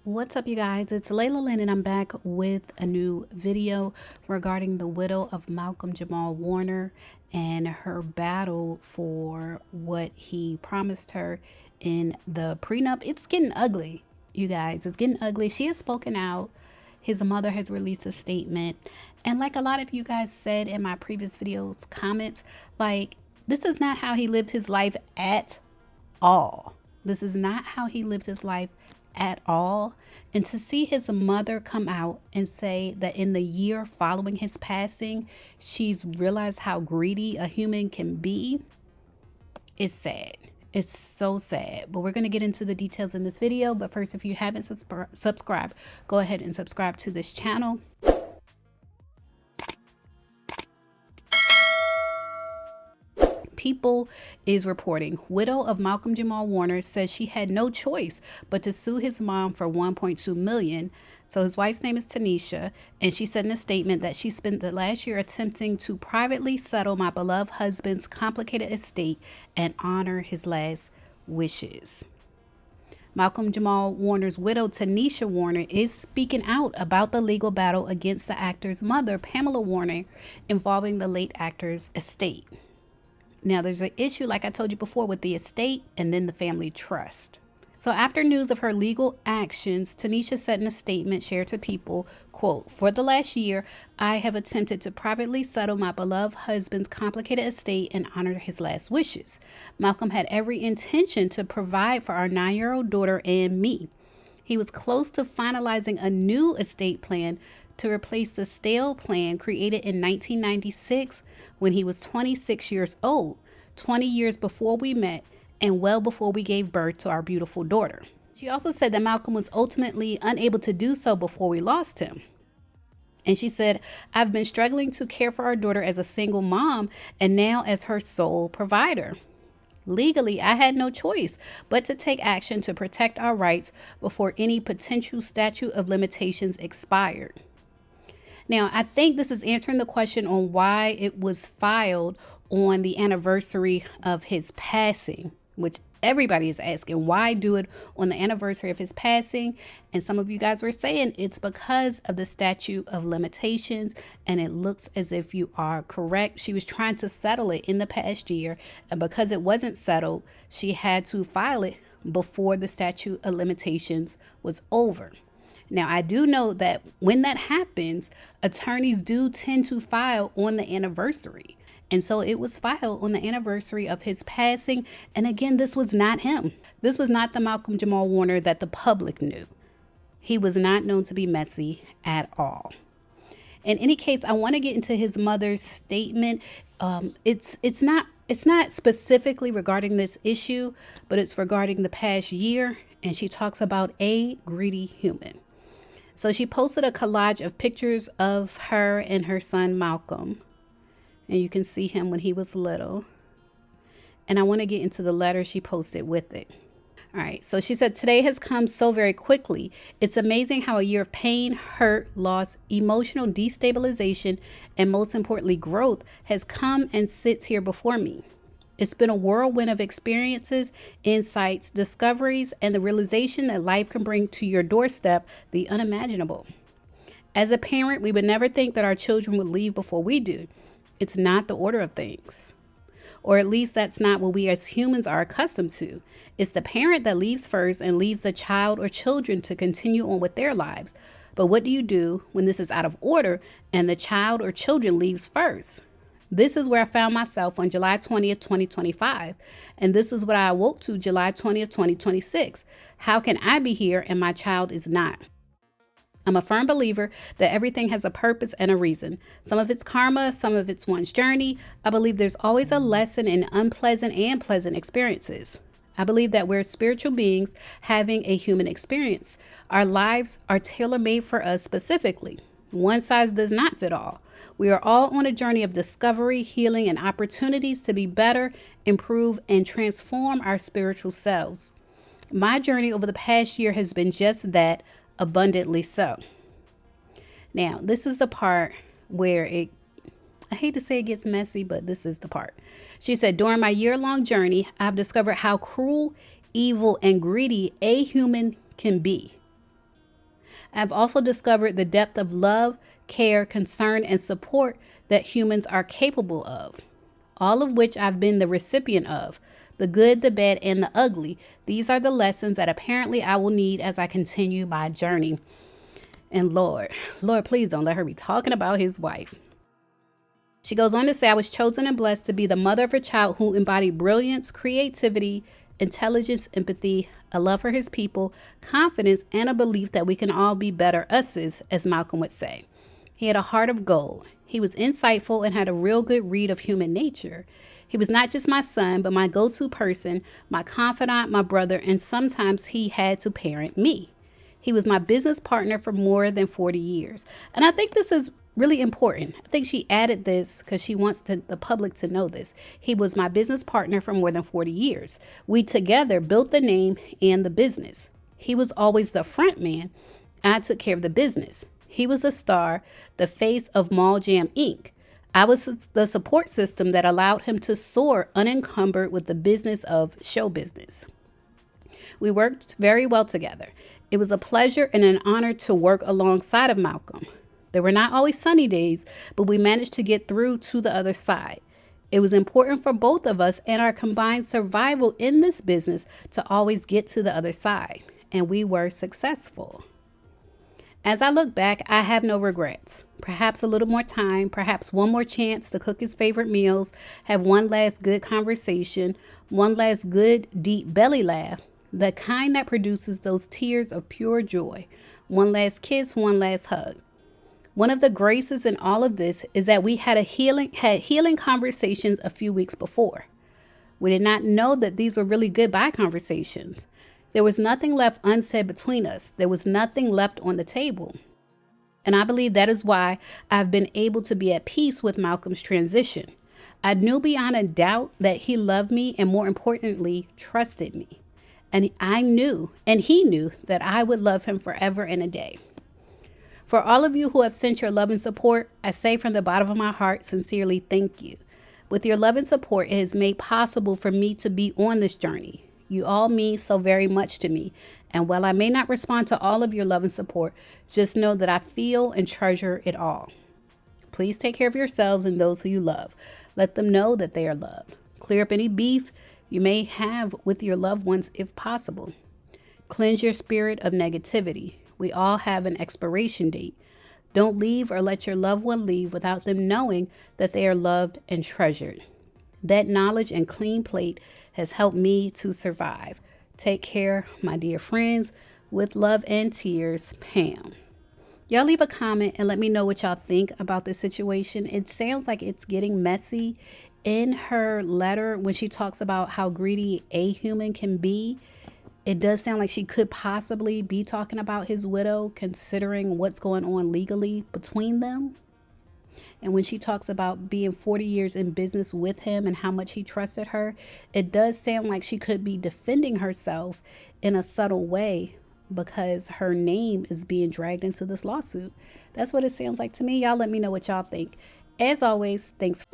What's up, you guys? It's Layla Lynn, and I'm back with a new video regarding the widow of Malcolm-Jamal Warner and her battle for what he promised her in the prenup. It's getting ugly, you guys. It's getting ugly. She has spoken out. His mother has released a statement. And like a lot of you guys said in my previous videos, comments, like, this is not how he lived his life at all. This is not how he lived his life at all. And to see his mother come out and say that in the year following his passing, she's realized how greedy a human can be, is sad. It's so sad. But we're going to get into the details in this video. But first, if you haven't subscribed, go ahead and subscribe to this channel. People is reporting widow of Malcolm-Jamal Warner says she had no choice but to sue his mom for $1.2 million. So his wife's name is Tenisha, and she said in a statement that she spent the last year attempting to privately settle my beloved husband's complicated estate and honor his last wishes. Malcolm-Jamal Warner's widow, Tenisha Warner, is speaking out about the legal battle against the actor's mother, Pamela Warner, involving the late actor's estate. Now, there's an issue, like I told you before, with the estate and then the family trust. So after news of her legal actions, Tenisha said in a statement shared to People, quote, "For the last year, I have attempted to privately settle my beloved husband's complicated estate and honor his last wishes. Malcolm had every intention to provide for our 9-year-old daughter and me. He was close to finalizing a new estate plan to replace the stale plan created in 1996 when he was 26 years old, 20 years before we met and well before we gave birth to our beautiful daughter." She also said that Malcolm was ultimately unable to do so before we lost him. And she said, "I've been struggling to care for our daughter as a single mom and now as her sole provider. Legally, I had no choice but to take action to protect our rights before any potential statute of limitations expired." Now, I think this is answering the question on why it was filed on the anniversary of his passing, which everybody is asking, why do it on the anniversary of his passing? And some of you guys were saying it's because of the statute of limitations, and it looks as if you are correct. She was trying to settle it in the past year, and because it wasn't settled, she had to file it before the statute of limitations was over. Now, I do know that when that happens, attorneys do tend to file on the anniversary. And so it was filed on the anniversary of his passing. And again, this was not him. This was not the Malcolm-Jamal Warner that the public knew. He was not known to be messy at all. In any case, I want to get into his mother's statement. It's not specifically regarding this issue, but it's regarding the past year. And she talks about a greedy human. So she posted a collage of pictures of her and her son, Malcolm. And you can see him when he was little. And I want to get into the letter she posted with it. All right. So she said, "Today has come so very quickly. It's amazing how a year of pain, hurt, loss, emotional destabilization, and most importantly, growth has come and sits here before me. It's been a whirlwind of experiences, insights, discoveries, and the realization that life can bring to your doorstep the unimaginable. As a parent, we would never think that our children would leave before we do. It's not the order of things. Or at least that's not what we as humans are accustomed to. It's the parent that leaves first and leaves the child or children to continue on with their lives. But what do you do when this is out of order and the child or children leaves first? This is where I found myself on July 20th, 2025. And this is what I awoke to July 20th, 2026. How can I be here and my child is not? I'm a firm believer that everything has a purpose and a reason. Some of it's karma, some of it's one's journey. I believe there's always a lesson in unpleasant and pleasant experiences. I believe that we're spiritual beings having a human experience. Our lives are tailor-made for us specifically. One size does not fit all. We are all on a journey of discovery, healing, and opportunities to be better, improve, and transform our spiritual selves. My journey over the past year has been just that, abundantly so." Now, this is the part where I hate to say it gets messy, but this is the part. She said, "During my year-long journey, I've discovered how cruel, evil, and greedy a human can be. I've also discovered the depth of love, care, concern, and support that humans are capable of, all of which I've been the recipient of. The good, the bad, and the ugly. These are the lessons that apparently I will need as I continue my journey. And Lord, please don't let her be talking about his wife. She goes on to say, I was chosen and blessed to be the mother of a child who embodied brilliance, creativity, intelligence, empathy, a love for his people, confidence, and a belief that we can all be better us's, as Malcolm would say. He had a heart of gold. He was insightful and had a real good read of human nature. He was not just my son, but my go-to person, my confidant, my brother, and sometimes he had to parent me. He was my business partner for more than 40 years. And I think this is really important. I think she added this because she wants the public to know this. He was my business partner for more than 40 years. We together built the name and the business. He was always the front man. I took care of the business. He was a star, the face of Mall Jam Inc. I was the support system that allowed him to soar unencumbered with the business of show business. We worked very well together. It was a pleasure and an honor to work alongside of Malcolm. There were not always sunny days, but we managed to get through to the other side. It was important for both of us and our combined survival in this business to always get to the other side, and we were successful. As I look back, I have no regrets. Perhaps a little more time, perhaps one more chance to cook his favorite meals, have one last good conversation, one last good deep belly laugh, the kind that produces those tears of pure joy, one last kiss, one last hug. One of the graces in all of this is that we had healing conversations a few weeks before. We did not know that these were really goodbye conversations. There was nothing left unsaid between us. There was nothing left on the table. And I believe that is why I've been able to be at peace with Malcolm's transition. I knew beyond a doubt that he loved me and, more importantly, trusted me. And I knew, and he knew, that I would love him forever and a day. For all of you who have sent your love and support, I say from the bottom of my heart, sincerely, thank you. With your love and support, it has made possible for me to be on this journey. You all mean so very much to me. And while I may not respond to all of your love and support, just know that I feel and treasure it all. Please take care of yourselves and those who you love. Let them know that they are loved. Clear up any beef you may have with your loved ones if possible. Cleanse your spirit of negativity. We all have an expiration date. Don't leave or let your loved one leave without them knowing that they are loved and treasured. That knowledge and clean plate has helped me to survive. Take care, my dear friends. With love and tears, Pam. Y'all leave a comment and let me know what y'all think about this situation. It sounds like it's getting messy. In her letter, when she talks about how greedy a human can be, it does sound like she could possibly be talking about his widow, considering what's going on legally between them. And when she talks about being 40 years in business with him and how much he trusted her, it does sound like she could be defending herself in a subtle way because her name is being dragged into this lawsuit. That's what it sounds like to me. Y'all let me know what y'all think. As always, thanks.